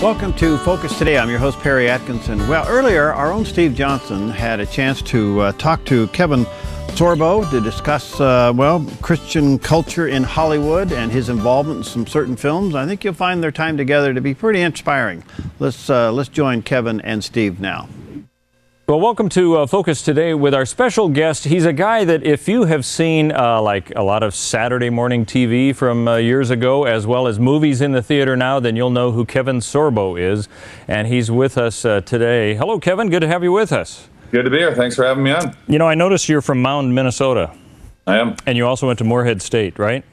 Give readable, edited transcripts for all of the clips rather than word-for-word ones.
Welcome to Focus Today. I'm your host, Perry Atkinson. Well, earlier, our own Steve Johnson had a chance to talk to Kevin Sorbo to discuss, Christian culture in Hollywood and his involvement in some certain films. I think you'll find their time together to be pretty inspiring. Let's join Kevin and Steve now. Well, welcome to Focus Today with our special guest. He's a guy that if you have seen like a lot of Saturday morning TV from years ago, as well as movies in the theater now, then you'll know who Kevin Sorbo is. And he's with us today. Hello, Kevin. Good to have you with us. Good to be here. Thanks for having me on. You know, I noticed you're from Mound, Minnesota. I am. And you also went to Moorhead State, right?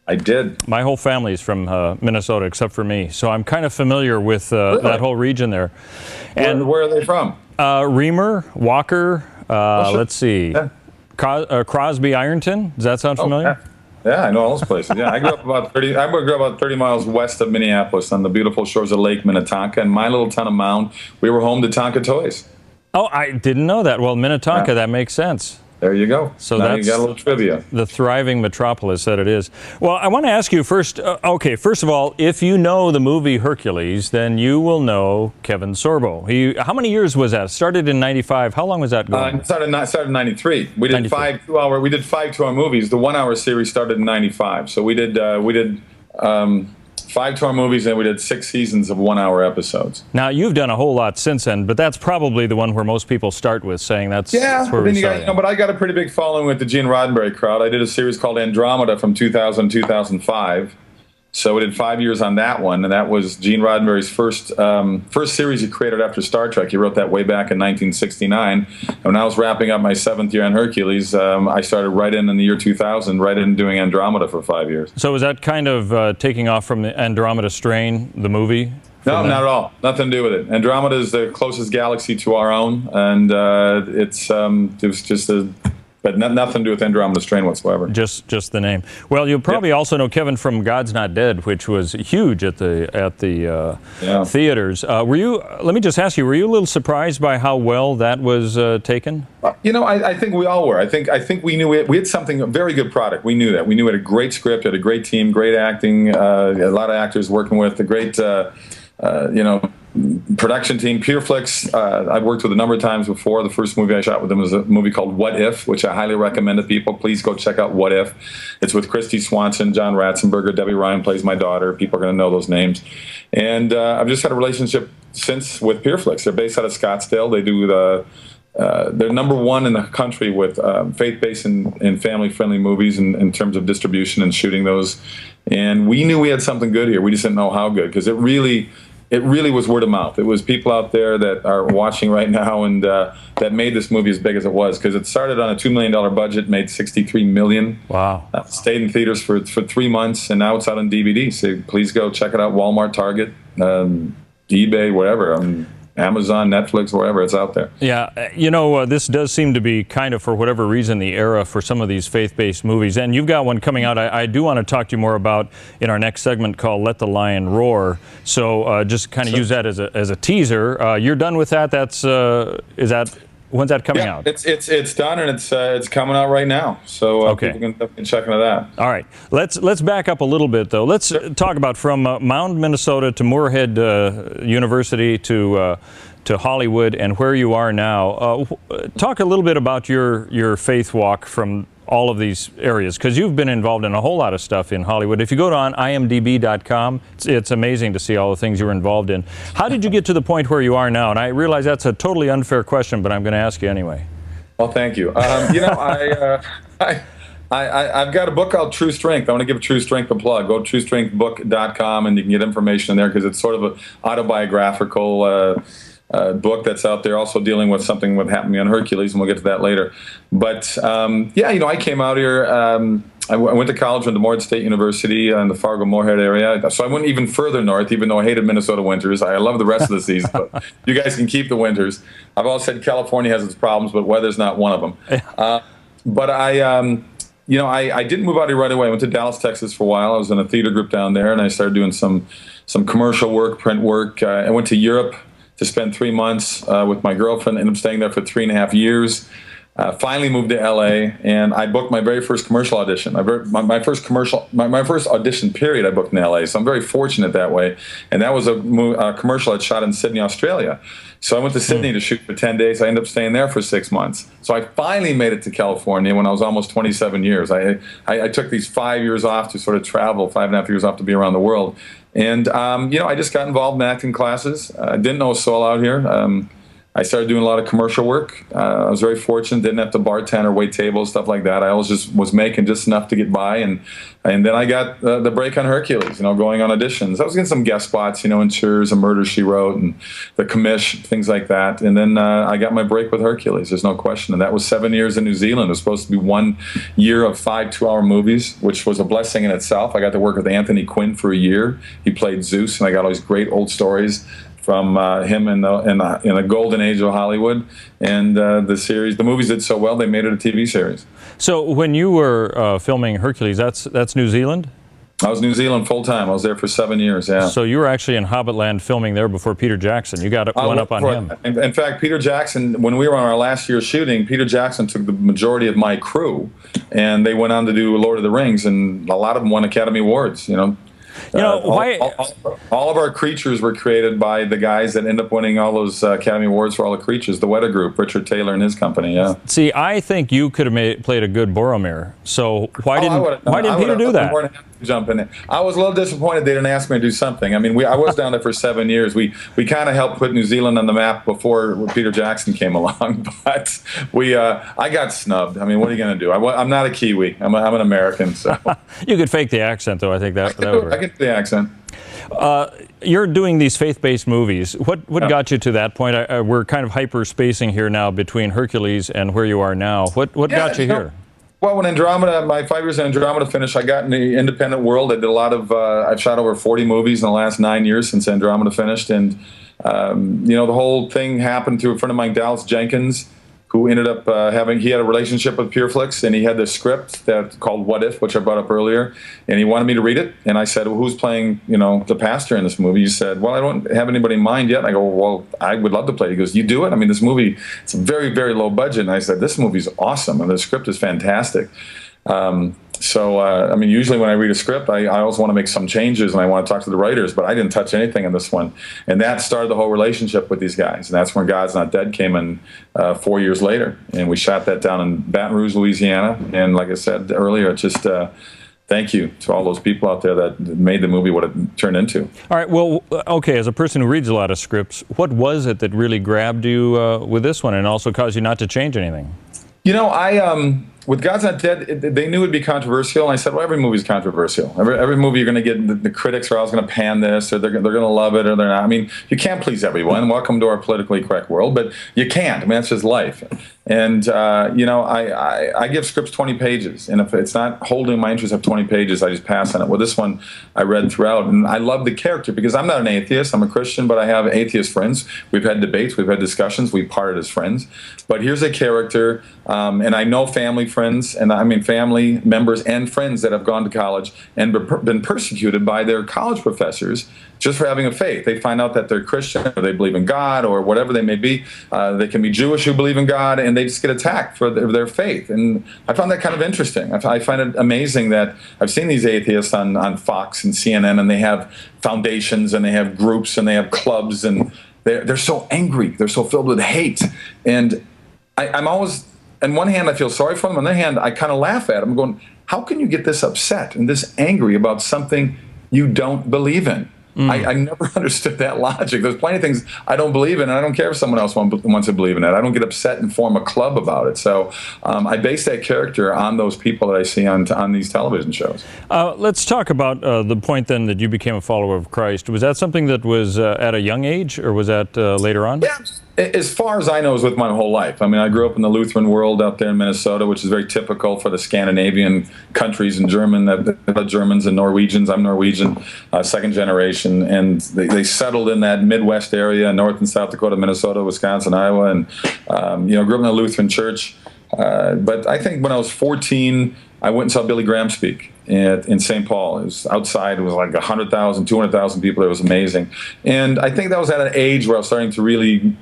I did. My whole family is from Minnesota, except for me. So I'm kind of familiar with that whole region there. And where are they from? Reamer, Walker, let's see, Yeah. Crosby, Ironton. Does that sound familiar? Yeah, I know all those places. Yeah, I grew up about 30 miles west of Minneapolis on the beautiful shores of Lake Minnetonka. And my little town of Mound, we were home to Tonka Toys. Oh, I didn't know that. Well, Minnetonka, that makes sense. There you go. So now that's you got a little trivia. The thriving metropolis that it is. Well, I want to ask you first, first of all, if you know the movie Hercules, then you will know Kevin Sorbo. How many years was that? Started in 95. How long was that going? It started in 93. We did 5 2-hour movies. The 1 hour series started in 95. So we did 5 2-hour movies, and we did 6 seasons of 1 hour episodes. Now, you've done a whole lot since then, but that's probably the one where most people start with, saying that's where we started. But I got a pretty big following with the Gene Roddenberry crowd. I did a series called Andromeda from 2000 to 2005. So we did 5 years on that one, and that was Gene Roddenberry's first series he created after Star Trek. He wrote that way back in 1969. And when I was wrapping up my 7th year on Hercules, I started right in the year 2000, right in doing Andromeda for 5 years. So was that kind of taking off from the Andromeda Strain, the movie? No, not at all. Nothing to do with it. Andromeda is the closest galaxy to our own, and it was just but nothing to do with Andromeda Strain whatsoever. Just the name. Well, you'll probably also know Kevin from God's Not Dead, which was huge at the theaters. Were you? Let me just ask you: were you a little surprised by how well that was taken? You know, I think we all were. I think we knew we had something, a very good product. We knew that. We knew it had a great script, had a great team, great acting, a lot of actors working with, a great production team. PureFlix, I've worked with a number of times before. The first movie I shot with them was a movie called What If, which I highly recommend to people. Please go check out What If. It's with Christy Swanson, John Ratzenberger, Debbie Ryan plays my daughter. People are going to know those names. And I've just had a relationship since with PureFlix. They're based out of Scottsdale. They do they're number one in the country with faith-based and family-friendly movies in terms of distribution and shooting those. And we knew we had something good here. We just didn't know how good, because it really was word of mouth. It was people out there that are watching right now and that made this movie as big as it was, because it started on a $2 million budget, made $63 million. Wow. Stayed in theaters for 3 months, and now it's out on DVD. So please go check it out. Walmart, Target, eBay, wherever. Amazon, Netflix, wherever, it's out there. Yeah, you know, this does seem to be kind of, for whatever reason, the era for some of these faith-based movies. And you've got one coming out I do want to talk to you more about in our next segment called Let the Lion Roar. So just kind of use that as a teaser. You're done with that? When's that coming out? It's done, and it's coming out right now. So people can check into that. All right. Let's back up a little bit, though. Let's talk about from Mound, Minnesota to Moorhead University to Hollywood and where you are now. Talk a little bit about your faith walk from all of these areas, because you've been involved in a whole lot of stuff in Hollywood. If you go on imdb.com, it's amazing to see all the things you were involved in. How did you get to the point where you are now? And I realize that's a totally unfair question, but I'm going to ask you anyway. Well, thank you. I've got a book called True Strength. I want to give True Strength a plug. Go to truestrengthbook.com, and you can get information in there, because it's sort of an autobiographical book that's out there, also dealing with something that happened to me on Hercules, and we'll get to that later. But I came out here. I went to college, went to Moorhead State University in the Fargo-Moorhead area. So I went even further north, even though I hated Minnesota winters. I love the rest of the season, but you guys can keep the winters. I've always said California has its problems, but weather's not one of them. But I didn't move out here right away. I went to Dallas, Texas for a while. I was in a theater group down there, and I started doing some commercial work, print work. I went to Europe to spend 3 months with my girlfriend. Ended up staying there for 3.5 years. Finally moved to LA, and I booked my very first commercial audition. My first audition period I booked in LA, so I'm very fortunate that way. And that was a commercial I'd shot in Sydney, Australia. So I went to Sydney to shoot for 10 days. I ended up staying there for 6 months. So I finally made it to California when I was almost 27 years. I took these 5 years off to sort of travel, 5.5 years off to be around the world. And, I just got involved in acting classes. I didn't know a soul out here. I started doing a lot of commercial work. I was very fortunate, didn't have to bartend or wait tables, stuff like that. I always just was making just enough to get by. And then I got the break on Hercules, going on auditions. I was getting some guest spots, in Cheers, A Murder, She Wrote, and The Commish, things like that. And then I got my break with Hercules, there's no question. And that was 7 years in New Zealand. It was supposed to be 1 year of 5 2-hour movies, which was a blessing in itself. I got to work with Anthony Quinn for a year. He played Zeus, and I got all these great old stories from him in the golden age of Hollywood. And the movies did so well, they made it a TV series. So when you were filming Hercules, that's New Zealand? I was New Zealand full time. I was there for 7 years, yeah. So you were actually in Hobbitland filming there before Peter Jackson. You got one up on him. In fact, Peter Jackson, when we were on our last year shooting, Peter Jackson took the majority of my crew, and they went on to do Lord of the Rings, and a lot of them won Academy Awards, why? All of our creatures were created by the guys that end up winning all those Academy Awards for all the creatures. The Weta Group, Richard Taylor and his company. Yeah. See, I think you could have played a good Boromir. So why didn't Peter do that? Jump in it. I was a little disappointed they didn't ask me to do something. I mean, I was down there for 7 years. We kind of helped put New Zealand on the map before Peter Jackson came along, but I got snubbed. I mean, what are you going to do? I'm not a Kiwi. I'm an American. So you could fake the accent, though. I think that would work. I get the accent. You're doing these faith-based movies. What got you to that point? We're kind of hyper-spacing here now between Hercules and where you are now. What got you here? Well, when Andromeda, my 5 years in Andromeda finished, I got in the independent world. I did a lot of, I've shot over 40 movies in the last 9 years since Andromeda finished. And, the whole thing happened through a friend of mine, Dallas Jenkins, who ended up he had a relationship with PureFlix, and he had this script that called What If, which I brought up earlier, and he wanted me to read it. And I said, well, who's playing, the pastor in this movie? He said, well, I don't have anybody in mind yet. And I go, well, I would love to play it. He goes, you do it? I mean, this movie, it's a very, very low budget. And I said, this movie's awesome, and the script is fantastic. Usually when I read a script, I always want to make some changes and I want to talk to the writers, but I didn't touch anything in this one. And that started the whole relationship with these guys. And that's when God's Not Dead came in 4 years later. And we shot that down in Baton Rouge, Louisiana. And like I said earlier, just thank you to all those people out there that made the movie what it turned into. All right. Well, okay, as a person who reads a lot of scripts, what was it that really grabbed you with this one and also caused you not to change anything? With God's Not Dead, they knew it would be controversial, and I said, well, every movie is controversial. Every movie you're going to get, the critics are always going to pan this, or they're going to love it, or they're not. I mean, you can't please everyone. Welcome to our politically correct world, but you can't. I mean, that's just life. And, I give scripts 20 pages, and if it's not holding my interest of 20 pages, I just pass on it. Well, this one I read throughout, and I love the character, because I'm not an atheist. I'm a Christian, but I have atheist friends. We've had debates. We've had discussions. We parted as friends. But here's a character, and I know family friends, and family members and friends that have gone to college and been persecuted by their college professors just for having a faith. They find out that they're Christian, or they believe in God, or whatever they may be. They can be Jewish who believe in God, and they just get attacked for their faith. And I found that kind of interesting. I find it amazing that I've seen these atheists on Fox and CNN, and they have foundations, and they have groups, and they have clubs, and they're so angry. They're so filled with hate. And I'm always, on one hand, I feel sorry for them. On the other hand, I kind of laugh at them. I'm going, how can you get this upset and this angry about something you don't believe in? I never understood that logic. There's plenty of things I don't believe in, and I don't care if someone else wants to believe in it. I don't get upset and form a club about it. So I base that character on those people that I see on these television shows. Let's talk about the point then that you became a follower of Christ. Was that something that was at a young age, or was that later on? Yeah. As far as I know, it was with my whole life. I mean, I grew up in the Lutheran world out there in Minnesota, which is very typical for the Scandinavian countries and Germans and Norwegians. I'm Norwegian, second generation, and they settled in that Midwest area, North and South Dakota, Minnesota, Wisconsin, Iowa, and grew up in a Lutheran church. But I think when I was 14, I went and saw Billy Graham speak in St. Paul. It was outside. It was like 100,000, 200,000 people. It was amazing. And I think that was at an age where I was starting to really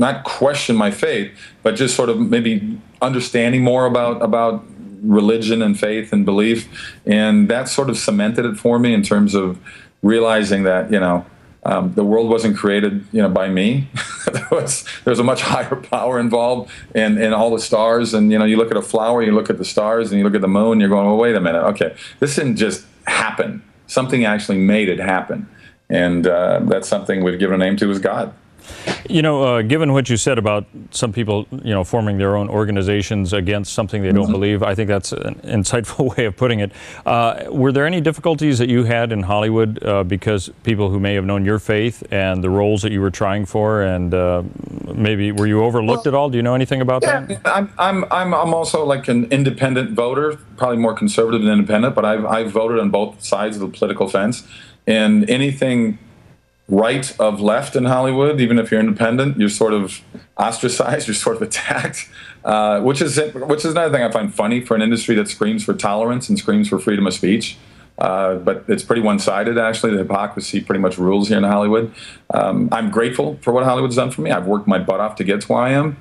not question my faith, but just sort of maybe understanding more about religion and faith and belief, and that sort of cemented it for me in terms of realizing that the world wasn't created by me. There's a much higher power involved in all the stars, and you look at a flower, you look at the stars, and you look at the moon, you're going, well, wait a minute, okay, this didn't just happen. Something actually made it happen, and that's something we've given a name to as God. Given what you said about some people, forming their own organizations against something they don't believe, I think that's an insightful way of putting it. Were there any difficulties that you had in Hollywood because people who may have known your faith and the roles that you were trying for, and maybe were you overlooked at all? Do you know anything about that? I'm also like an independent voter, probably more conservative than independent, but I've voted on both sides of the political fence, and anything right of left in Hollywood, even if you're independent, you're sort of ostracized, you're sort of attacked, which is another thing I find funny for an industry that screams for tolerance and screams for freedom of speech. But it's pretty one-sided, actually. The hypocrisy pretty much rules here in Hollywood. I'm grateful for what Hollywood's done for me. I've worked my butt off to get to where I am.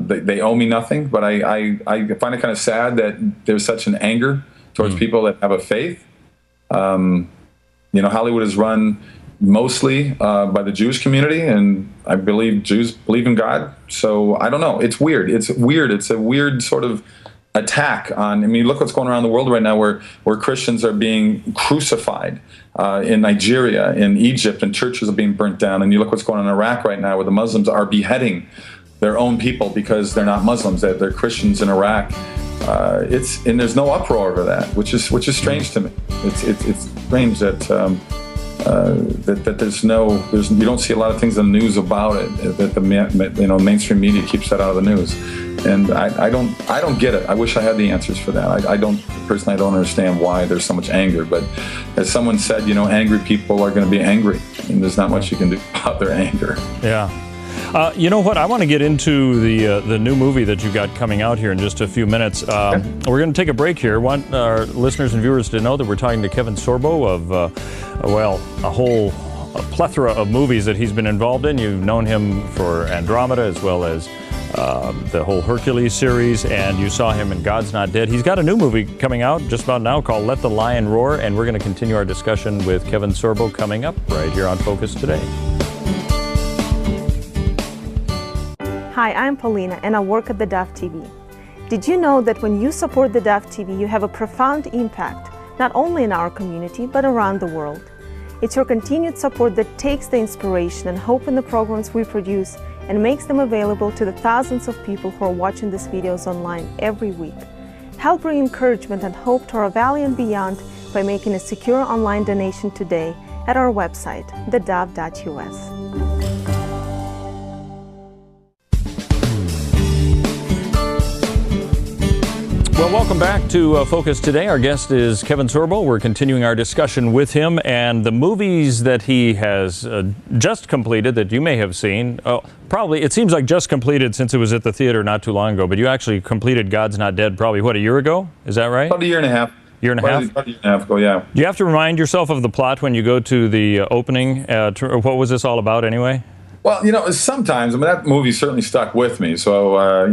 They owe me nothing, but I find it kind of sad that there's such an anger towards people that have a faith. Hollywood is run mostly by the Jewish community, and I believe Jews believe in God. So I don't know. It's weird. It's a weird sort of attack on. Look what's going around the world right now, where Christians are being crucified in Nigeria, in Egypt, and churches are being burnt down. And you look what's going on in Iraq right now, where the Muslims are beheading their own people because they're not Muslims, that they're Christians in Iraq. And there's no uproar over that, which is strange to me. It's strange that. That you don't see a lot of things in the news about it. That the mainstream media keeps that out of the news, and I don't get it. I wish I had the answers for that. I don't understand why there's so much anger. But as someone said, angry people are going to be angry, and there's not much you can do about their anger. Yeah. You know what? I want to get into the new movie that you got coming out here in just a few minutes. We're going to take a break here. I want our listeners and viewers to know that we're talking to Kevin Sorbo of, a whole plethora of movies that he's been involved in. You've known him for Andromeda as well as the whole Hercules series, and you saw him in God's Not Dead. He's got a new movie coming out just about now called Let the Lion Roar, and we're going to continue our discussion with Kevin Sorbo coming up right here on Focus Today. Hi, I'm Paulina, and I work at theDove TV. Did you know that when you support theDove TV, you have a profound impact, not only in our community, but around the world? It's your continued support that takes the inspiration and hope in the programs we produce and makes them available to the thousands of people who are watching these videos online every week. Help bring encouragement and hope to our valley and beyond by making a secure online donation today at our website, thedove.us. Well, welcome back to Focus Today. Our guest is Kevin Sorbo. We're continuing our discussion with him and the movies that he has just completed that you may have seen. Probably, it seems like just completed since it was at the theater not too long ago, but you actually completed God's Not Dead probably, a year ago? Is that right? About a year and a half. Year and a half? About a year and a half ago, yeah. Do you have to remind yourself of the plot when you go to the opening? What was this all about anyway? Well, sometimes, that movie certainly stuck with me. So,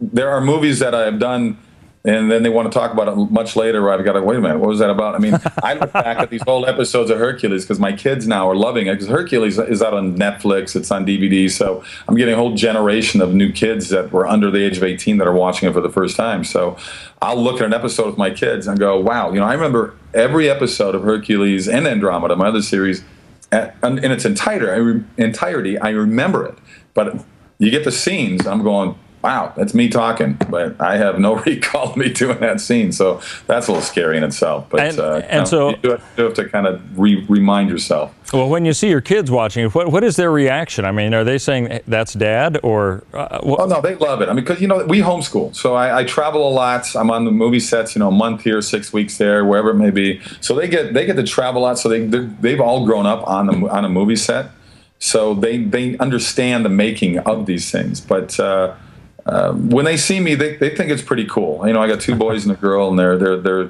there are movies that I have done, and then they want to talk about it much later, where I've got to, wait a minute, what was that about? I look back at these old episodes of Hercules because my kids now are loving it, because Hercules is out on Netflix, it's on DVD, so I'm getting a whole generation of new kids that were under the age of 18 that are watching it for the first time. So I'll look at an episode with my kids and go, wow, I remember every episode of Hercules and Andromeda, my other series, in its entirety, I remember it. But you get the scenes, I'm going, wow, that's me talking, but I have no recall of me doing that scene, so that's a little scary in itself. But so you do have to kind of remind yourself. Well, when you see your kids watching it, what is their reaction? Are they saying that's Dad, or? Oh no, they love it. Because we homeschool, so I travel a lot. I'm on the movie sets, a month here, 6 weeks there, wherever it may be. So they get to travel a lot. So they've all grown up on a movie set, so they understand the making of these things, but. When they see me, they think it's pretty cool. I got 2 boys and a girl, and they're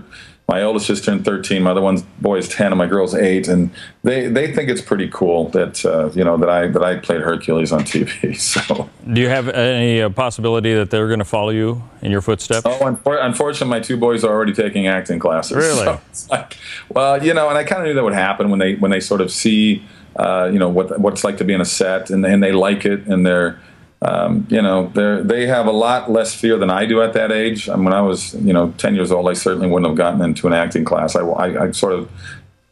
My oldest just turned 13. My other boy is 10, and my girl's 8. And they think it's pretty cool that that I played Hercules on TV. So, do you have any possibility that they're going to follow you in your footsteps? Oh, unfortunately, my 2 boys are already taking acting classes. Really? So it's like, well, and I kind of knew that would happen when they sort of see, what it's like to be in a set, and they like it, and they're. They have a lot less fear than I do at that age. When I was, 10 years old, I certainly wouldn't have gotten into an acting class. I sort of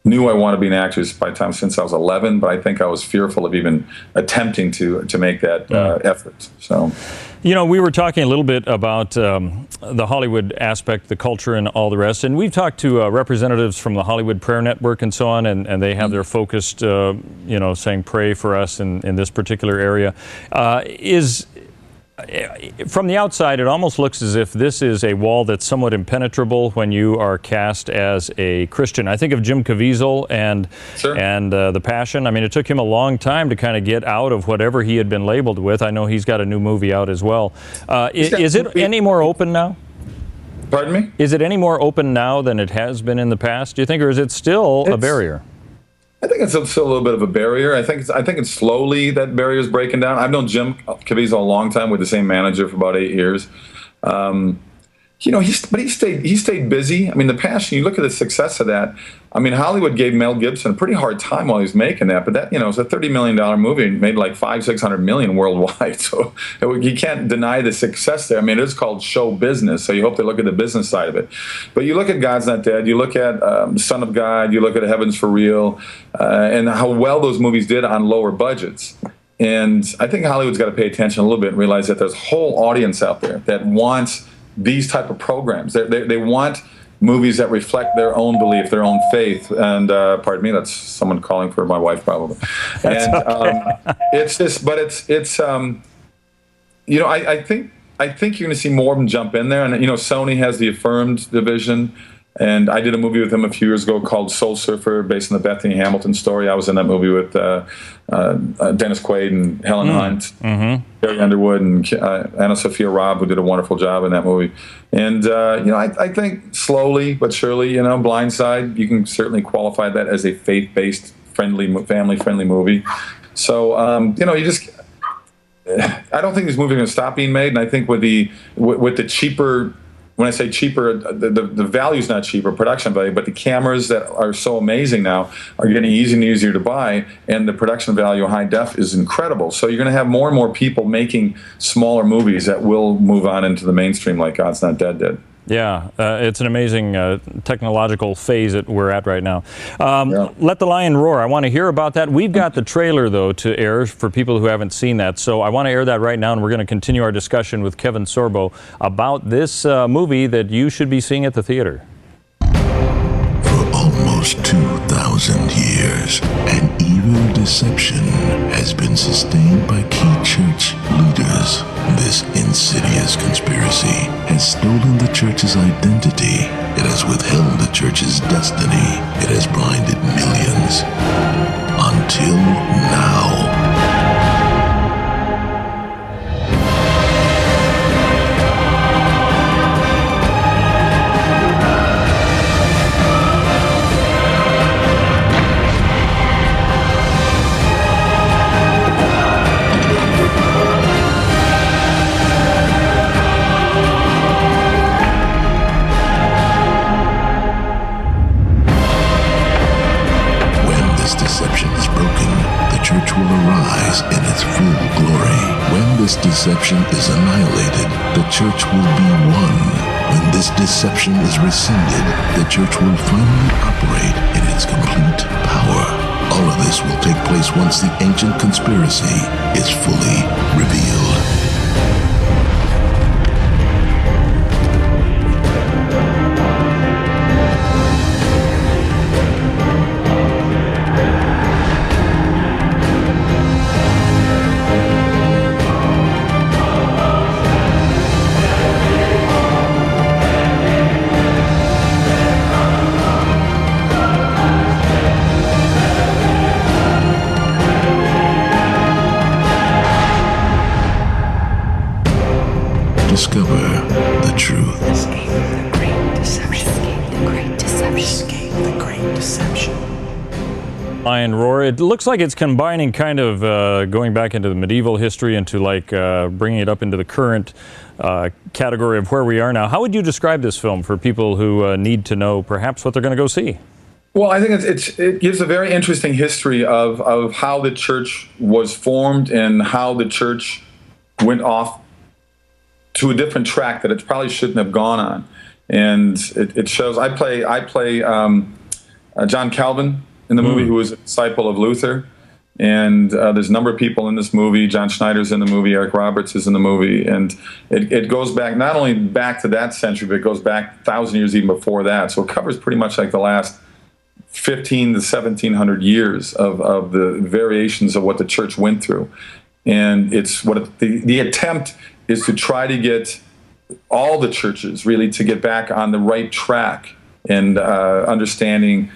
knew I wanted to be an actress by the time since I was 11, but I think I was fearful of even attempting to make that effort. So. We were talking a little bit about the Hollywood aspect, the culture, and all the rest. And we've talked to representatives from the Hollywood Prayer Network and so on, and they have their focused, saying pray for us in this particular area. From the outside, it almost looks as if this is a wall that's somewhat impenetrable when you are cast as a Christian. I think of Jim Caviezel and The Passion. I mean, it took him a long time to kind of get out of whatever he had been labeled with. I know he's got a new movie out as well. Is it any more open now? Pardon me? Is it any more open now than it has been in the past, do you think, or is it still a barrier? I think it's still a little bit of a barrier. I think it's slowly that barrier is breaking down. I've known Jim Caviezel a long time with the same manager for about 8 years. He stayed busy. I mean, The Passion, you look at the success of that. I mean, Hollywood gave Mel Gibson a pretty hard time while he was making that, but that, it's a $30 million movie and made like $500-600 million worldwide. So you can't deny the success there. I mean, it is called show business, so you hope they look at the business side of it. But you look at God's Not Dead, you look at Son of God, you look at Heaven's for Real, and how well those movies did on lower budgets. And I think Hollywood's got to pay attention a little bit and realize that there's a whole audience out there that wants these type of programs. They want movies that reflect their own belief, their own faith. And pardon me, that's someone calling for my wife probably. And it's just, but it's I think you're going to see more of them jump in there. And Sony has the Affirmed division. And I did a movie with him a few years ago called Soul Surfer, based on the Bethany Hamilton story. I was in that movie with Dennis Quaid and Helen Hunt, Barry Underwood, and Anna Sophia Robb, who did a wonderful job in that movie. And, I think slowly but surely, Blindside, you can certainly qualify that as a faith-based, family-friendly movie. So, I don't think these movies are going to stop being made. And I think with the cheaper... When I say cheaper, the value's not cheaper, production value, but the cameras that are so amazing now are getting easier and easier to buy, and the production value of high def is incredible. So you're going to have more and more people making smaller movies that will move on into the mainstream like God's Not Dead did. Yeah, it's an amazing technological phase that we're at right now. Let the Lion Roar. I want to hear about that. We've got the trailer, though, to air for people who haven't seen that. So I want to air that right now, and we're going to continue our discussion with Kevin Sorbo about this movie that you should be seeing at the theater. For almost 2,000 years, an evil deception has been sustained by key church leaders. This insidious conspiracy has stolen the church's identity. It has withheld the church's destiny. It has blinded millions. Until now. Deception is annihilated, the church will be one. When this deception is rescinded, the church will finally operate in its complete power. All of this will take place once the ancient conspiracy is fully revealed. Discover the truth. Escape the great deception. Great deception. Escape the great deception. Lion Roar. It looks like it's combining kind of going back into the medieval history into like bringing it up into the current category of where we are now. How would you describe this film for people who need to know perhaps what they're going to go see? Well, I think it gives a very interesting history of how the church was formed and how the church went off to a different track that it probably shouldn't have gone on. And it shows, I play John Calvin in the movie, who was a disciple of Luther. And there's a number of people in this movie. John Schneider's in the movie, Eric Roberts is in the movie. And it goes back, not only back to that century, but it goes back 1,000 years even before that. So it covers pretty much like the last 15 to 1,700 years of the variations of what the church went through. And it's what the attempt is to try to get all the churches really to get back on the right track and understanding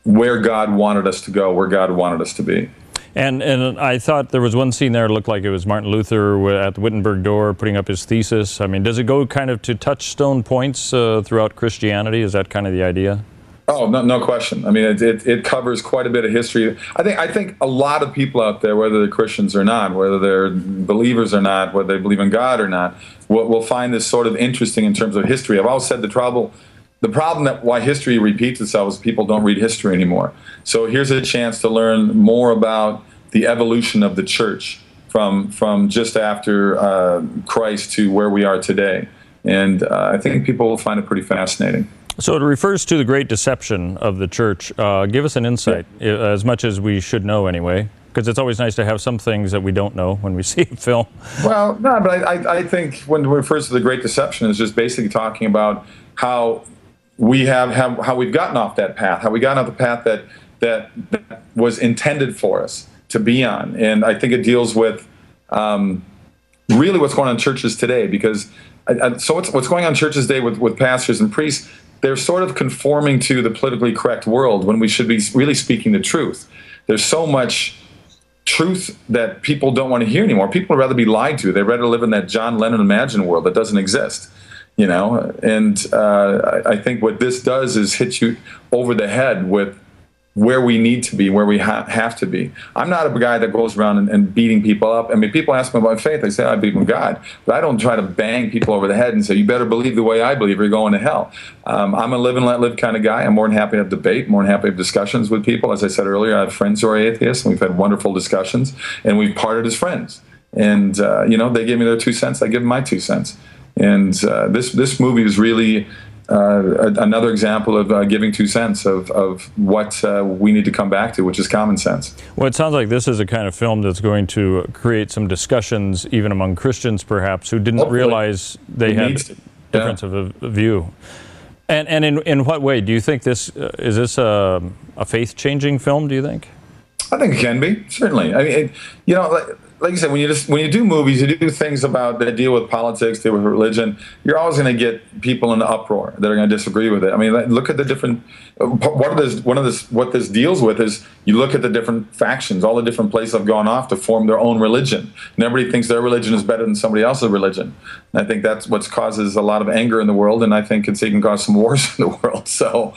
where God wanted us to go, where God wanted us to be. And I thought there was one scene there that looked like it was Martin Luther at the Wittenberg door putting up his thesis. I mean, does it go kind of to touchstone points throughout Christianity? Is that kind of the idea? Oh, no question. I mean, it covers quite a bit of history. I think a lot of people out there, whether they're Christians or not, whether they're believers or not, whether they believe in God or not, will find this sort of interesting in terms of history. I've always said the problem that why history repeats itself is people don't read history anymore. So here's a chance to learn more about the evolution of the church from just after Christ to where we are today. And I think people will find it pretty fascinating. So it refers to the great deception of the church. Give us an insight, as much as we should know anyway, because it's always nice to have some things that we don't know when we see a film. Well, no, but I think when it refers to the great deception, is just basically talking about how we how we've gotten off that path, how we got off the path that was intended for us to be on. And I think it deals with really what's going on in churches today, because so what's going on in churches today with pastors and priests, they're sort of conforming to the politically correct world when we should be really speaking the truth. There's so much truth that people don't want to hear anymore. People would rather be lied to. They'd rather live in that John Lennon imagined world that doesn't exist, you know? And I think what this does is hit you over the head with where we need to be, where we have to be. I'm not a guy that goes around and beating people up. I mean, people ask me about faith. I say, I believe in God. But I don't try to bang people over the head and say, you better believe the way I believe or you're going to hell. I'm a live and let live kind of guy. I'm more than happy to have debate, more than happy to have discussions with people. As I said earlier, I have friends who are atheists, and we've had wonderful discussions, and we've parted as friends. And, you know, they give me their 2 cents. I give them my 2 cents. And this movie is really another example of giving 2 cents of what we need to come back to, which is common sense. Well, it sounds like this is a kind of film that's going to create some discussions even among Christians, perhaps, who didn't realize they had a difference of a view. And in what way? Do you think is this a faith-changing film, do you think? I think it can be, certainly. I mean, you know, like you said, when you do movies, you do things that deal with politics, deal with religion, you're always going to get people in an uproar that are going to disagree with it. I mean, look at the different. What this deals with is you look at the different factions, all the different places have gone off to form their own religion, and everybody thinks their religion is better than somebody else's religion. And I think that's what causes a lot of anger in the world, and I think it's even caused some wars in the world. So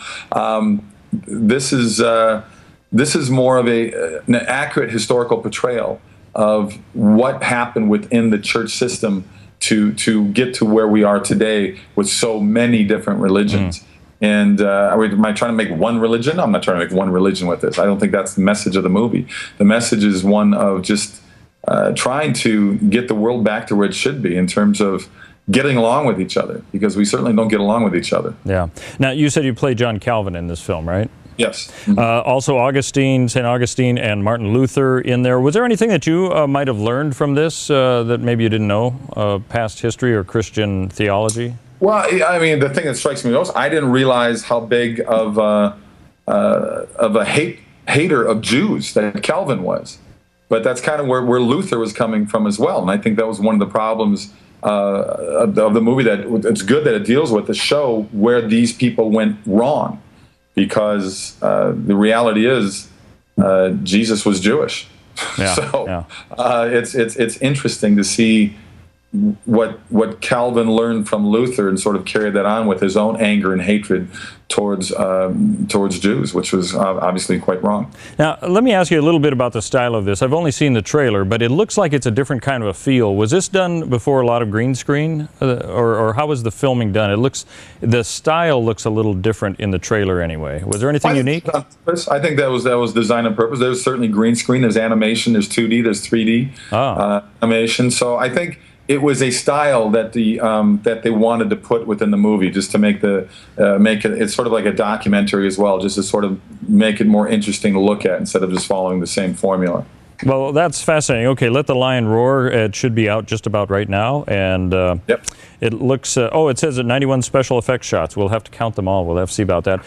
this is more of an accurate historical portrayal of what happened within the church system to get to where we are today with so many different religions. And am I trying to make one religion? I'm not trying to make one religion with this. I don't think that's the message of the movie. The message is one of just trying to get the world back to where it should be in terms of getting along with each other, because we certainly don't get along with each other. Yeah. Now, you said you played John Calvin in this film, right? Yes. Also St. Augustine and Martin Luther in there. Was there anything that you might have learned from this that maybe you didn't know, past history or Christian theology? Well, I mean, the thing that strikes me most, I didn't realize how big of a hater of Jews that Calvin was. But that's kind of where Luther was coming from as well. And I think that was one of the problems of the movie that it's good that it deals with, to show where these people went wrong. Because the reality is Jesus was Jewish. Yeah, so it's interesting to see what Calvin learned from Luther and sort of carried that on with his own anger and hatred towards Jews, which was obviously quite wrong. Now, let me ask you a little bit about the style of this. I've only seen the trailer, but it looks like it's a different kind of a feel. Was this done before a lot of green screen, or how was the filming done? The style looks a little different in the trailer anyway. Was there anything unique? I think that was designed on purpose. There's certainly green screen, there's animation, there's 2D, there's 3D animation. So I think it was a style that that they wanted to put within the movie, just to make it's sort of like a documentary as well, just to sort of make it more interesting to look at instead of just following the same formula. Well, that's fascinating. Okay, Let the Lion Roar. It should be out just about right now, and yep. It looks. It says at 91 special effects shots. We'll have to count them all. We'll have to see about that.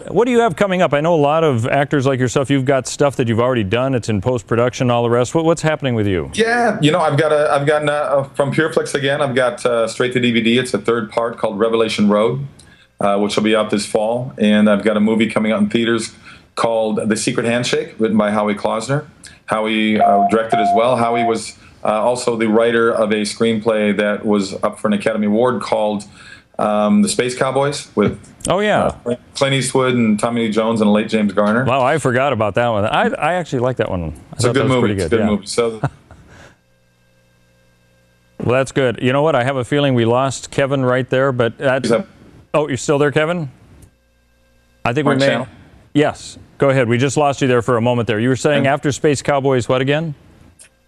What do you have coming up? I know a lot of actors like yourself. You've got stuff that you've already done. It's in post production. All the rest. What's happening with you? Yeah, I've gotten from PureFlix again. I've got straight to DVD. It's a third part called Revelation Road, which will be out this fall, and I've got a movie coming out in theaters called The Secret Handshake, written by Howie Klausner. Howie directed as well. Howie was also the writer of a screenplay that was up for an Academy Award called The Space Cowboys with Clint Eastwood and Tommy Lee Jones and the late James Garner. Wow, I forgot about that one. I actually like that one. It's a good movie. It's a good movie. So. Well, that's good. You know what? I have a feeling we lost Kevin right there, but oh, you're still there, Kevin? I think we may. Channel? Yes. Go ahead. We just lost you there for a moment there. You were saying after Space Cowboys, what again?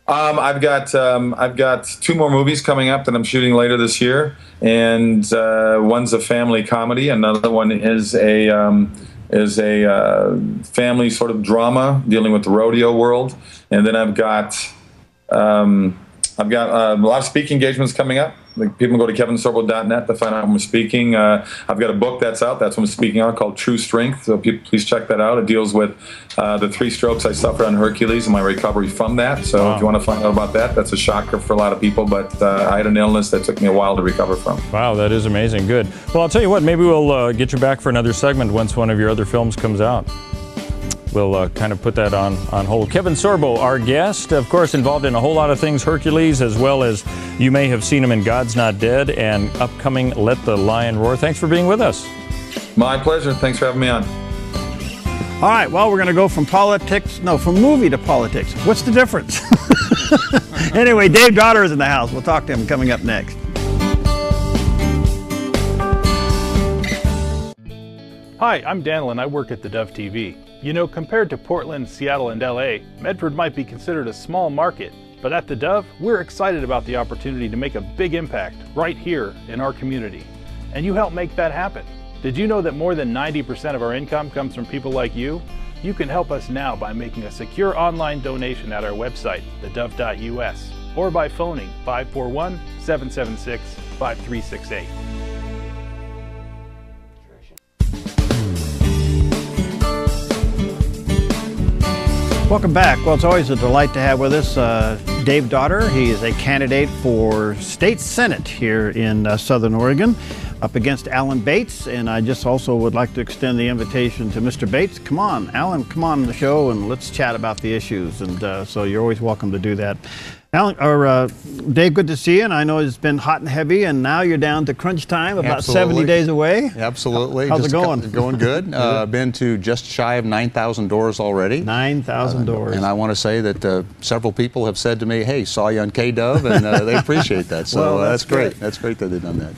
I've got 2 more movies coming up that I'm shooting later this year, and one's a family comedy. Another one is a family sort of drama dealing with the rodeo world, and then I've got a lot of speaking engagements coming up. Like, people can go to kevinsorbo.net to find out when I'm speaking. I've got a book that's out. That's what I'm speaking on, called True Strength. So people, please check that out. It deals with the 3 strokes I suffered on Hercules and my recovery from that. So if you want to find out about that, that's a shocker for a lot of people. But I had an illness that took me a while to recover from. Wow, that is amazing. Good. Well, I'll tell you what. Maybe we'll get you back for another segment once one of your other films comes out. We'll kind of put that on hold. Kevin Sorbo, our guest, of course, involved in a whole lot of things, Hercules, as well as you may have seen him in God's Not Dead and upcoming Let the Lion Roar. Thanks for being with us. My pleasure. Thanks for having me on. All right, well, we're going to go from movie to politics. What's the difference? Anyway, Dave Dotterrer is in the house. We'll talk to him coming up next. Hi, I'm Daniel and I work at theDove TV. You know, compared to Portland, Seattle, and LA, Medford might be considered a small market, but at theDove, we're excited about the opportunity to make a big impact right here in our community. And you help make that happen. Did you know that more than 90% of our income comes from people like you? You can help us now by making a secure online donation at our website, thedove.us, or by phoning 541-776-5368. Welcome back. Well, it's always a delight to have with us Dave Dotterrer. He is a candidate for state senate here in Southern Oregon, up against Alan Bates. And I just also would like to extend the invitation to Mr. Bates. Come on, Alan, come on the show and let's chat about the issues. And so you're always welcome to do that. Alan, Dave, good to see you. And I know it's been hot and heavy, and now you're down to crunch time, about Absolutely. 70 days away. Absolutely. How's it going? Going good. Been to just shy of 9,000 doors already. 9,000 doors. And I want to say that several people have said to me, hey, saw you on KDove, and they appreciate that. So well, that's great. Good. That's great that they've done that.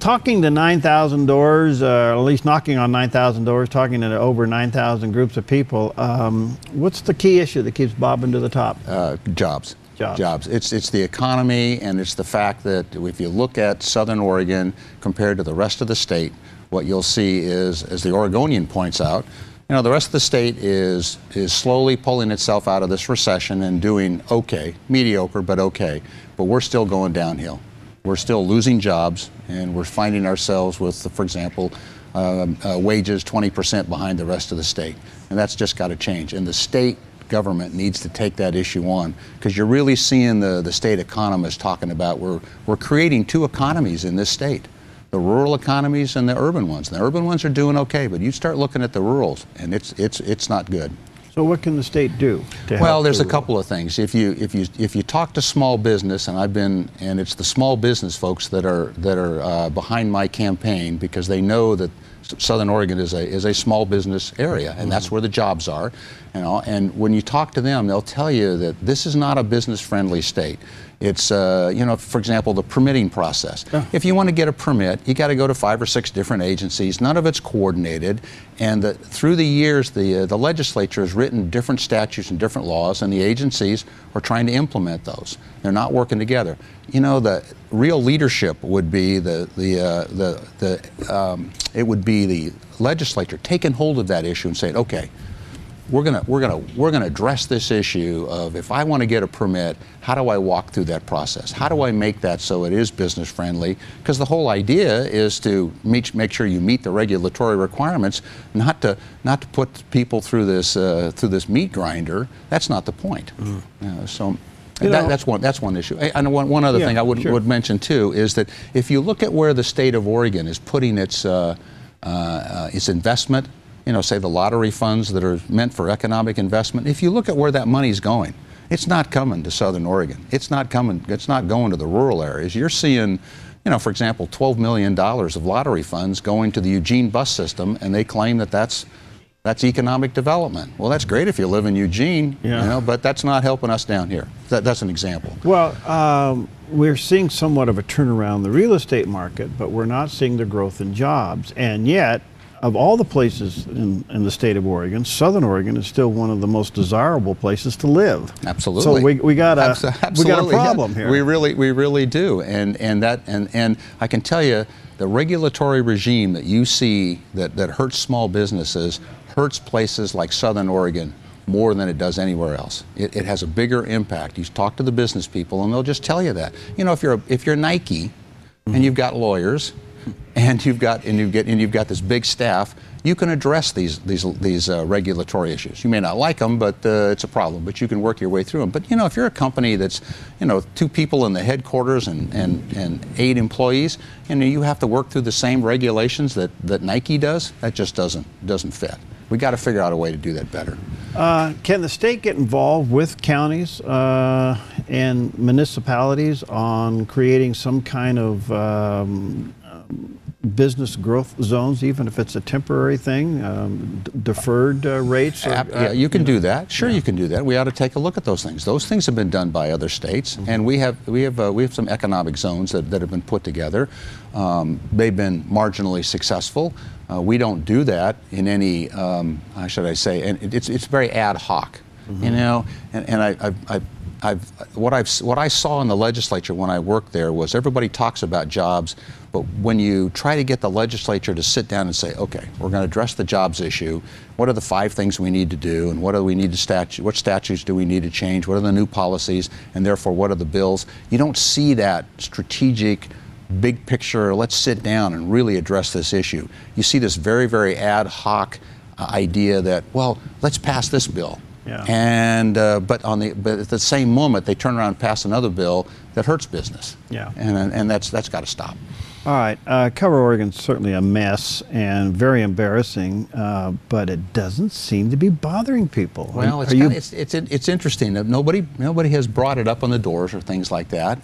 Talking to 9,000 doors, at least knocking on 9,000 doors, talking to over 9,000 groups of people, what's the key issue that keeps bobbing to the top? Jobs. Jobs. It's the economy, and it's the fact that if you look at Southern Oregon compared to the rest of the state, what you'll see is, as the Oregonian points out, you know, the rest of the state is slowly pulling itself out of this recession and doing okay, mediocre, but okay. But we're still going downhill. We're still losing jobs, and we're finding ourselves with, for example, wages 20% behind the rest of the state. And that's just got to change. And the state government needs to take that issue on, because you're really seeing the state economists talking about we're creating 2 economies in this state, the rural economies and the urban ones. The urban ones are doing okay, but you start looking at the rurals, and it's not good. So what can the state do to help? Well, there's a couple of things. If you talk to small business, and it's the small business folks that are behind my campaign, because they know that Southern Oregon is a small business area, and that's where the jobs are. And when you talk to them, they'll tell you that this is not a business-friendly state. It's, for example, the permitting process. If you want to get a permit, you got to go to 5 or 6 different agencies. None of it's coordinated. And through the years, the legislature has written different statutes and different laws, and the agencies are trying to implement those. They're not working together. The real leadership would be it would be the legislature taking hold of that issue and saying, okay, we're gonna address this issue of, if I want to get a permit, how do I walk through that process? How do I make that so it is business friendly? Because the whole idea is to make sure you meet the regulatory requirements, not to put people through this meat grinder. That's not the point. That's one issue. And one other thing I would mention too is that if you look at where the state of Oregon is putting its investment, say the lottery funds that are meant for economic investment, if you look at where that money's going, it's not coming to Southern Oregon. It's not going to the rural areas. You're seeing, for example, $12 million of lottery funds going to the Eugene bus system, and they claim that that's economic development. Well, that's great if you live in Eugene, but that's not helping us down here. That's an example. Well, we're seeing somewhat of a turnaround in the real estate market, but we're not seeing the growth in jobs. And yet, of all the places in the state of Oregon, Southern Oregon is still one of the most desirable places to live. Absolutely. So we got a problem here. We really do. And I can tell you, the regulatory regime that you see that hurts small businesses hurts places like Southern Oregon more than it does anywhere else. It has a bigger impact. You talk to the business people, and they'll just tell you that. If you're Nike, and you've got lawyers, and you've got this big staff, you can address these regulatory issues. You may not like them, but it's a problem. But you can work your way through them. But if you're a company that's 2 people in the headquarters and 8 employees, you have to work through the same regulations that Nike does. That just doesn't fit. We got to figure out a way to do that better. Can the state get involved with counties and municipalities on creating some kind of business growth zones, even if it's a temporary thing, deferred rates? You can do that. Sure, you can do that. We ought to take a look at those things. Those things have been done by other states, and we have some economic zones that have been put together. They've been marginally successful. We don't do that in any, how should I say? And it's very ad hoc, And what I saw in the legislature when I worked there was everybody talks about jobs, but when you try to get the legislature to sit down and say, okay, we're going to address the jobs issue, what are the 5 things we need to do, and what statutes do we need to change, what are the new policies, and therefore what are the bills? You don't see that strategic, big picture, let's sit down and really address this issue. You see this very, very ad hoc idea that, well, let's pass this bill. Yeah. And but at the same moment, they turn around and pass another bill that hurts business. Yeah. And that's got to stop. All right. Cover Oregon's certainly a mess and very embarrassing, but it doesn't seem to be bothering people. Well, it's interesting that nobody has brought it up on the doors or things like that.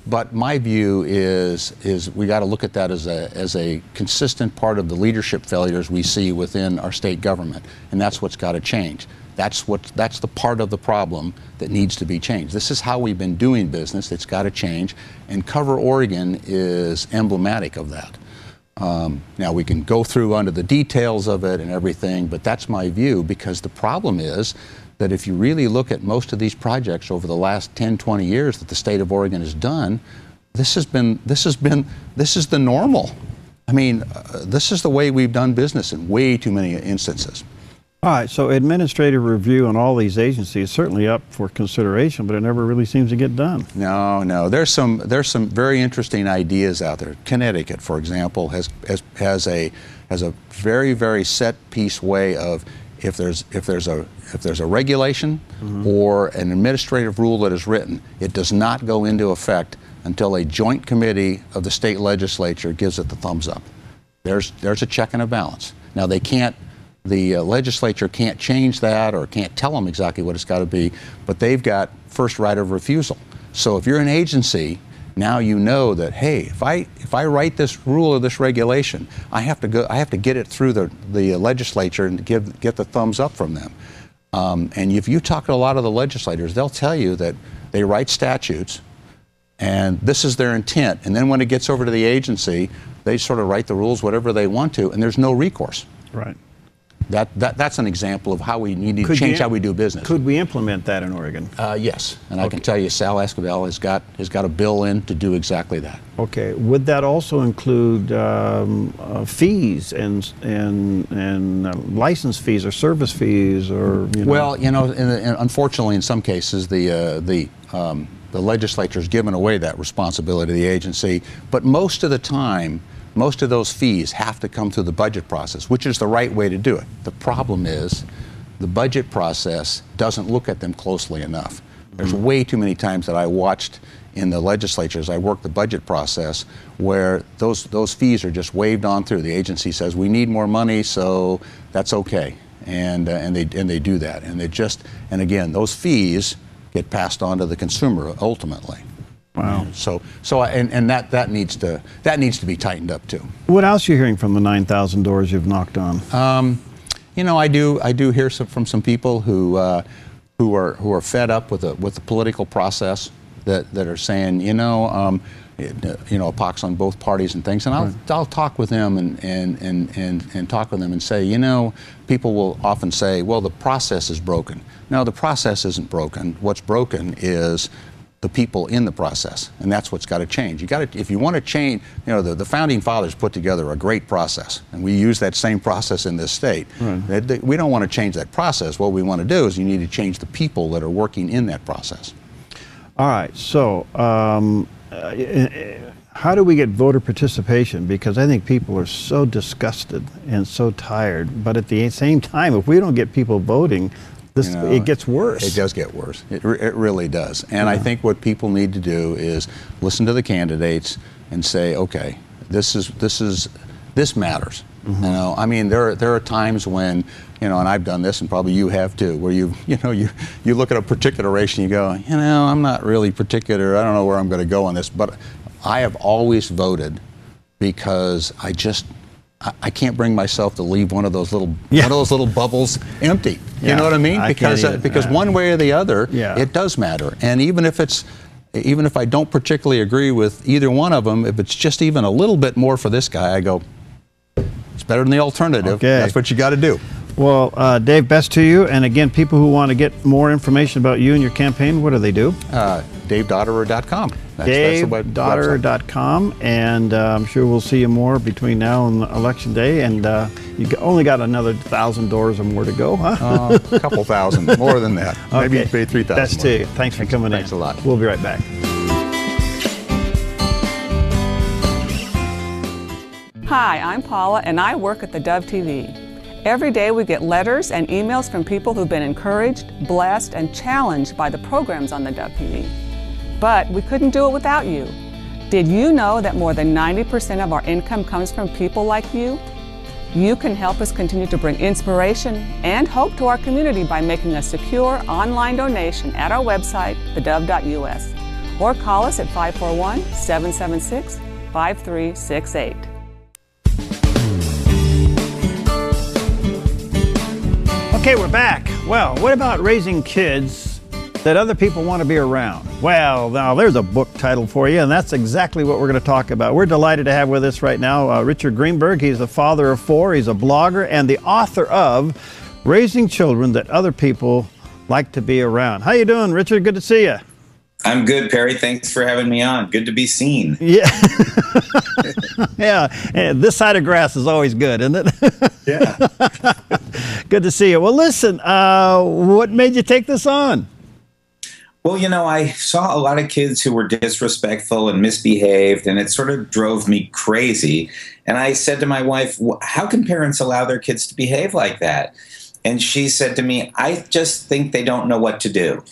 But my view is we got to look at that as a consistent part of the leadership failures we see within our state government, and that's what's got to change. That's the part of the problem that needs to be changed. This is how we've been doing business. It's got to change, and Cover Oregon is emblematic of that. Now we can go through under the details of it and everything, but that's my view, because the problem is that if you really look at most of these projects over the last 10, 20 years that the state of Oregon has done, this is the normal. I mean, this is the way we've done business in way too many instances. All right, so administrative review on all these agencies is certainly up for consideration, but it never really seems to get done. No. There's some very interesting ideas out there. Connecticut, for example, has a very, very set piece way of if there's a regulation or an administrative rule that is written, it does not go into effect until a joint committee of the state legislature gives it the thumbs up. There's a check and a balance. Now they can't The legislature can't change that or can't tell them exactly what it's got to be, but they've got first right of refusal. So if you're an agency, now you know that, hey, if I write this rule or this regulation, I have to get it through the legislature and get the thumbs up from them. And if you talk to a lot of the legislators, they'll tell you that they write statutes and this is their intent, and then when it gets over to the agency, they sort of write the rules whatever they want to, and there's no recourse. Right. That's an example of how we need to change how we do business. Could we implement that in Oregon? Yes, and I can tell you, Sal Esquivel has got a bill in to do exactly that. Okay. Would that also include fees and license fees or service fees or? Well, unfortunately, in some cases, the legislature's given away that responsibility to the agency, but most of the time, most of those fees have to come through the budget process, which is the right way to do it. The problem is the budget process doesn't look at them closely enough. There's way too many times that I watched in the legislatures, I worked the budget process, where those fees are just waved on through. The agency says, we need more money, so that's okay. And they do that. And again, those fees get passed on to the consumer ultimately. Wow. That needs to be tightened up too. What else are you hearing from the 9,000 doors you've knocked on? I do hear from some people who are fed up with the political process that are saying, a pox on both parties and things. And I'll talk with them and talk with them and say, people will often say, well, the process is broken. No, the process isn't broken. What's broken is the people in the process, and that's what's got to change. If you want to change, the founding fathers put together a great process, and we use that same process in this state. Right. We don't want to change that process. What we want to do is you need to change the people that are working in that process. All right. So, how do we get voter participation? Because I think people are so disgusted and so tired. But at the same time, if we don't get people voting, it gets worse. It does get worse. It really does. And I think what people need to do is listen to the candidates and say, okay, this matters. Mm-hmm. There are times when, and I've done this, and probably you have too, where you look at a particular race and you go, I'm not really particular. I don't know where I'm going to go on this, but I have always voted because I can't bring myself to leave one of those little bubbles empty. You know what I mean? Because one way or the other, it does matter. And even if I don't particularly agree with either one of them, if it's just even a little bit more for this guy, I go, it's better than the alternative. Okay. That's what you got to do. Well, Dave, best to you. And again, people who want to get more information about you and your campaign, what do they do? DaveDotterrer.com. DaveDotterrer.com, and I'm sure we'll see you more between now and Election Day. And you only got another 1,000 doors or more to go, huh? A couple thousand, more than that. Maybe 3,000. That's to you. Thanks for coming in. Thanks a lot. We'll be right back. Hi, I'm Paula, and I work at theDove TV. Every day we get letters and emails from people who've been encouraged, blessed, and challenged by the programs on theDove TV. But we couldn't do it without you. Did you know that more than 90% of our income comes from people like you? You can help us continue to bring inspiration and hope to our community by making a secure online donation at our website, thedove.us, or call us at 541-776-5368. Okay, we're back. Well, what about raising kids that other people want to be around? Well, now there's a book title for you, and that's exactly what we're going to talk about. We're delighted to have with us right now Richard Greenberg. He's the father of 4. He's a blogger and the author of Raising Children That Other People Like to Be Around. How you doing, Richard? Good to see you. I'm good, Perry. Thanks for having me on. Good to be seen. Yeah. Yeah. And this side of grass is always good, isn't it? Yeah. Good to see you. Well, listen, what made you take this on? Well, I saw a lot of kids who were disrespectful and misbehaved, and it sort of drove me crazy. And I said to my wife, how can parents allow their kids to behave like that? And she said to me, I just think they don't know what to do.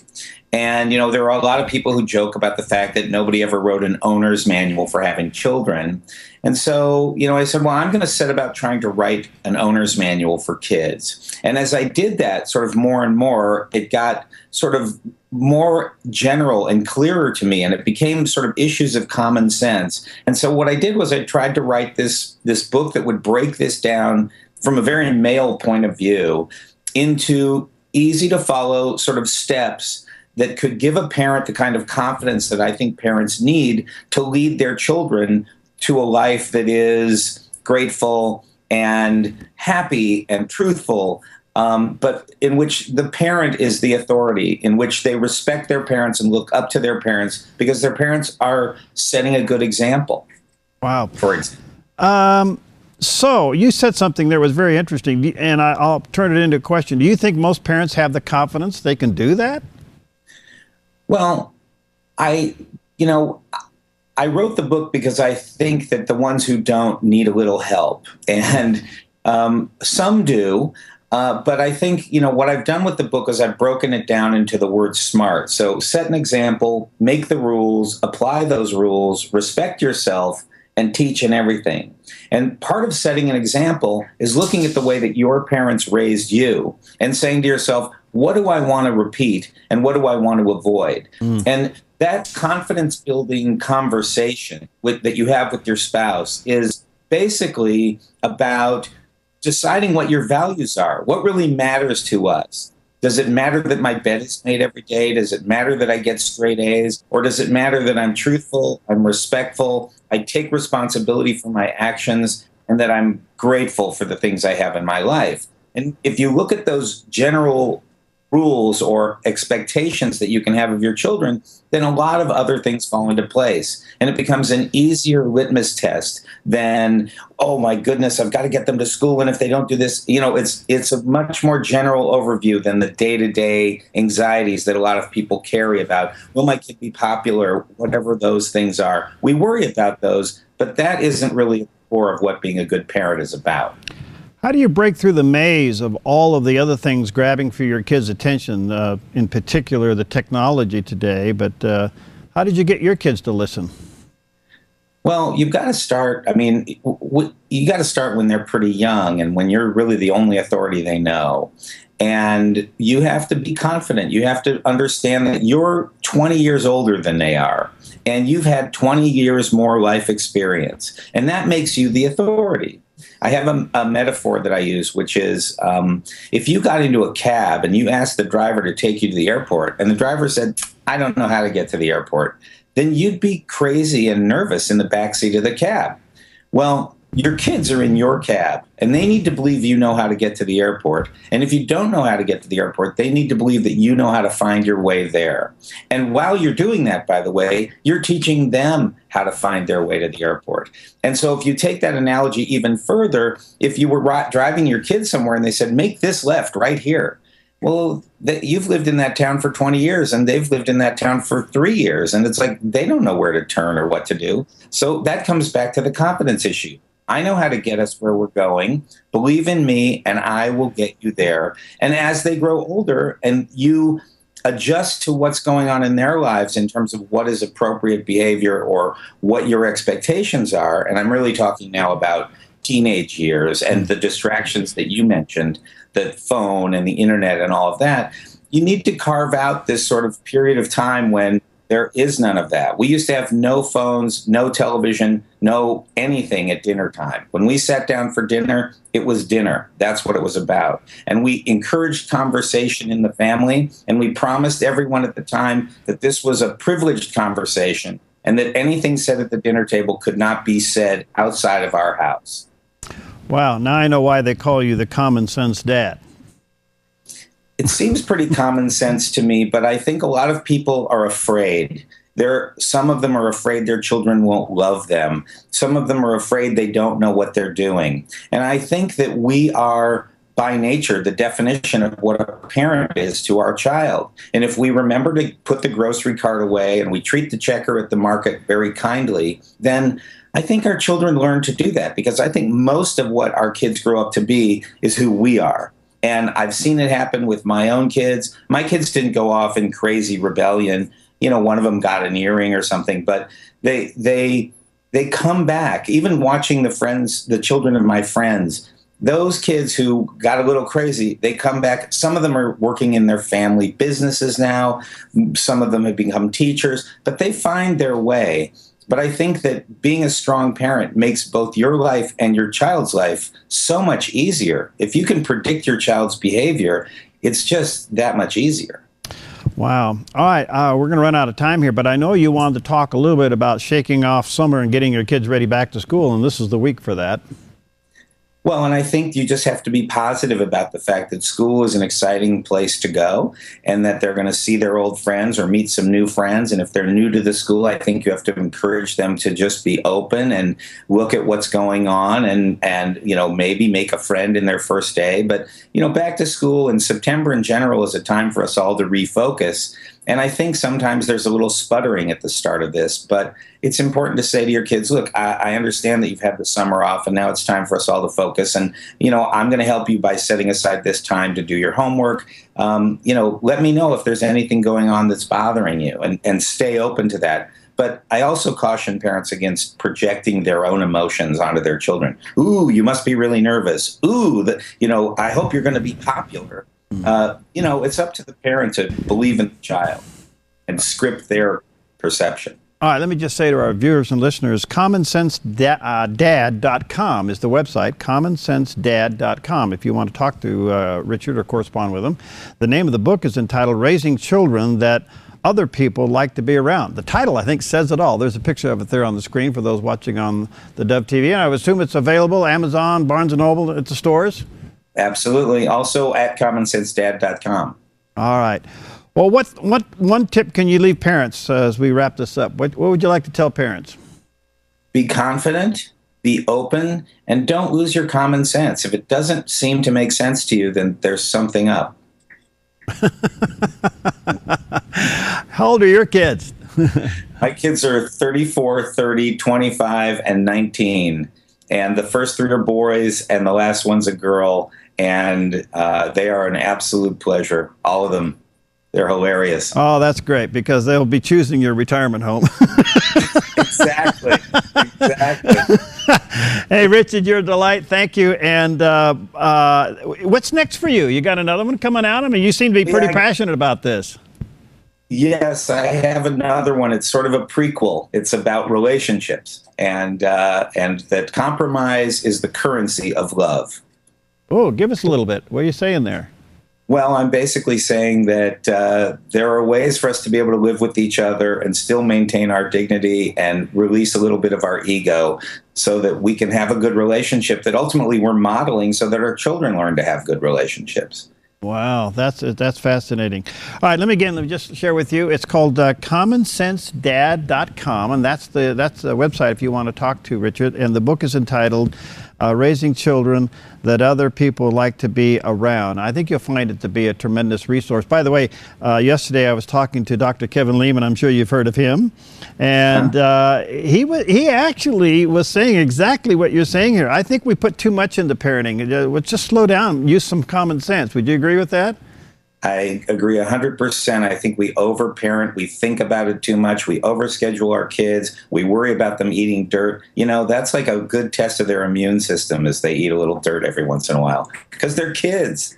And, there are a lot of people who joke about the fact that nobody ever wrote an owner's manual for having children. And so, I said, well, I'm going to set about trying to write an owner's manual for kids. And as I did that sort of more and more, it got sort of more general and clearer to me, and it became sort of issues of common sense. And so what I did was I tried to write this book that would break this down from a very male point of view into easy to follow sort of steps that could give a parent the kind of confidence that I think parents need to lead their children to a life that is grateful and happy and truthful, but in which the parent is the authority, in which they respect their parents and look up to their parents because their parents are setting a good example. Wow. For example. So you said something there was very interesting, and I'll turn it into a question. Do you think most parents have the confidence they can do that? Well, I wrote the book because I think that the ones who don't need a little help, and some do. But I think, what I've done with the book is I've broken it down into the word SMART. So set an example, make the rules, apply those rules, respect yourself, and teach in everything. And part of setting an example is looking at the way that your parents raised you and saying to yourself, what do I want to repeat and what do I want to avoid? And that confidence-building conversation that you have with your spouse is basically about deciding what your values are. What really matters to us? Does it matter that my bed is made every day? Does it matter that I get straight A's? Or does it matter that I'm truthful, I'm respectful, I take responsibility for my actions, and that I'm grateful for the things I have in my life? And if you look at those general rules or expectations that you can have of your children, then a lot of other things fall into place. And it becomes an easier litmus test than, oh my goodness, I've got to get them to school, and if they don't do this, it's a much more general overview than the day-to-day anxieties that a lot of people carry about, will my kid be popular, whatever those things are. We worry about those, but that isn't really the core of what being a good parent is about. How do you break through the maze of all of the other things grabbing for your kids' attention, in particular the technology today, but how did you get your kids to listen? Well, you've got to start, you got to start when they're pretty young and when you're really the only authority they know. And you have to be confident. You have to understand that you're 20 years older than they are, and you've had 20 years more life experience, and that makes you the authority. I have a metaphor that I use, which is if you got into a cab and you asked the driver to take you to the airport, and the driver said, I don't know how to get to the airport, then you'd be crazy and nervous in the backseat of the cab. Well, your kids are in your cab, and they need to believe you know how to get to the airport. And if you don't know how to get to the airport, they need to believe that you know how to find your way there. And while you're doing that, by the way, you're teaching them how to find their way to the airport. And so if you take that analogy even further, if you were driving your kids somewhere and they said, make this left right here. Well, you've lived in that town for 20 years and they've lived in that town for 3 years. And it's like they don't know where to turn or what to do. So that comes back to the confidence issue. I know how to get us where we're going. Believe in me, and I will get you there. And as they grow older and you adjust to what's going on in their lives in terms of what is appropriate behavior or what your expectations are, and I'm really talking now about teenage years and the distractions that you mentioned, the phone and the internet and all of that, you need to carve out this sort of period of time when there is none of that. We used to have no phones, no television, no anything at dinner time. When we sat down for dinner, it was dinner. That's what it was about. And we encouraged conversation in the family, and we promised everyone at the time that this was a privileged conversation and that anything said at the dinner table could not be said outside of our house. Wow, now I know why they call you the common sense dad. It seems pretty common sense to me, but I think a lot of people are afraid. Some of them are afraid their children won't love them. Some of them are afraid they don't know what they're doing. And I think that we are, by nature, the definition of what a parent is to our child. And if we remember to put the grocery cart away and we treat the checker at the market very kindly, then I think our children learn to do that, because I think most of what our kids grow up to be is who we are. And I've seen it happen with my own kids. My kids didn't go off in crazy rebellion. One of them got an earring or something, but they come back. Even watching the children of my friends, those kids who got a little crazy, they come back. Some of them are working in their family businesses now. Some of them have become teachers, but they find their way. But I think that being a strong parent makes both your life and your child's life so much easier. If you can predict your child's behavior, it's just that much easier. Wow. All right, we're going to run out of time here, but I know you wanted to talk a little bit about shaking off summer and getting your kids ready back to school, and this is the week for that. Well, and I think you just have to be positive about the fact that school is an exciting place to go and that they're going to see their old friends or meet some new friends. And if they're new to the school, I think you have to encourage them to just be open and look at what's going on and maybe make a friend in their first day. But, back to school in September in general is a time for us all to refocus. And I think sometimes there's a little sputtering at the start of this, but it's important to say to your kids, look, I understand that you've had the summer off and now it's time for us all to focus. And, I'm going to help you by setting aside this time to do your homework. Let me know if there's anything going on that's bothering you and stay open to that. But I also caution parents against projecting their own emotions onto their children. Ooh, you must be really nervous. Ooh, I hope you're going to be popular. It's up to the parent to believe in the child and script their perception. All right, let me just say to our viewers and listeners, commonsensedad.com is the website, commonsensedad.com, if you want to talk to Richard or correspond with him. The name of the book is entitled Raising Children That Other People Like to Be Around. The title, I think, says it all. There's a picture of it there on the screen for those watching on the Dove TV. And I would assume it's available, Amazon, Barnes & Noble, at the stores? Absolutely. Also at commonsensedad.com. All right. Well, what one tip can you leave parents as we wrap this up? What would you like to tell parents? Be confident, be open, and don't lose your common sense. If it doesn't seem to make sense to you, then there's something up. How old are your kids? My kids are 34, 30, 25, and 19. And the first three are boys, and the last one's a girl. And they are an absolute pleasure, all of them. They're hilarious. Oh, that's great, because they'll be choosing your retirement home. Exactly. Hey, Richard, you're a delight. Thank you. And what's next for you? You got another one coming out? I mean, you seem to be pretty passionate about this. Yes, I have another one. It's sort of a prequel. It's about relationships, and that compromise is the currency of love. Oh, give us a little bit. What are you saying there? Well, I'm basically saying that there are ways for us to be able to live with each other and still maintain our dignity and release a little bit of our ego so that we can have a good relationship that ultimately we're modeling so that our children learn to have good relationships. Wow, that's fascinating. All right, let me just share with you. It's called commonsensedad.com, and that's the website if you want to talk to Richard. And the book is entitled Raising Children That Other People Like to Be Around. I think you'll find it to be a tremendous resource. By the way, yesterday I was talking to Dr. Kevin Lehman. I'm sure you've heard of him. And he actually was saying exactly what you're saying here. I think we put too much into parenting. Let's just slow down, use some common sense. Would you agree with that? I agree 100%. I think we overparent. We think about it too much. We overschedule our kids. We worry about them eating dirt. You know, that's like a good test of their immune system is they eat a little dirt every once in a while because they're kids.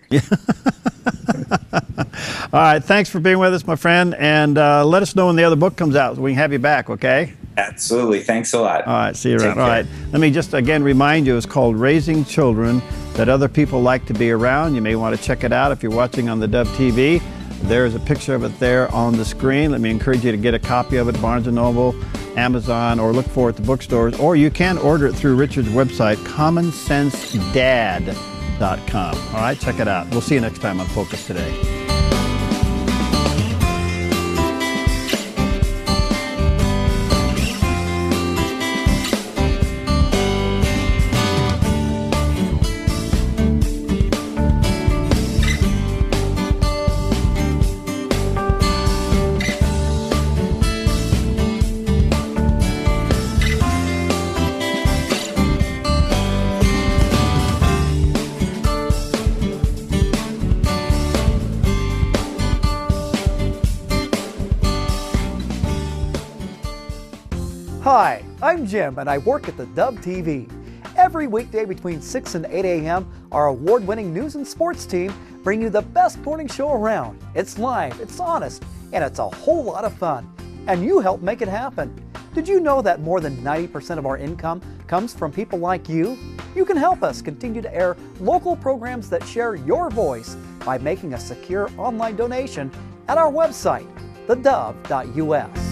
All right. Thanks for being with us, my friend. And let us know when the other book comes out so we can have you back, okay? Absolutely. Thanks a lot. All right. See you around. All right. Let me just again remind you, it's called Raising Children That Other People Like to Be Around. You may want to check it out if you're watching on the Dove TV. There's a picture of it there on the screen. Let me encourage you to get a copy of it, Barnes & Noble, Amazon, or look for it at the bookstores. Or you can order it through Richard's website, commonsensedad.com. All right, check it out. We'll see you next time on Focus Today. Hi, I'm Jim and I work at the Dove TV. Every weekday between 6 and 8 a.m., our award-winning news and sports team bring you the best morning show around. It's live, it's honest, and it's a whole lot of fun. And you help make it happen. Did you know that more than 90% of our income comes from people like you? You can help us continue to air local programs that share your voice by making a secure online donation at our website, thedove.us.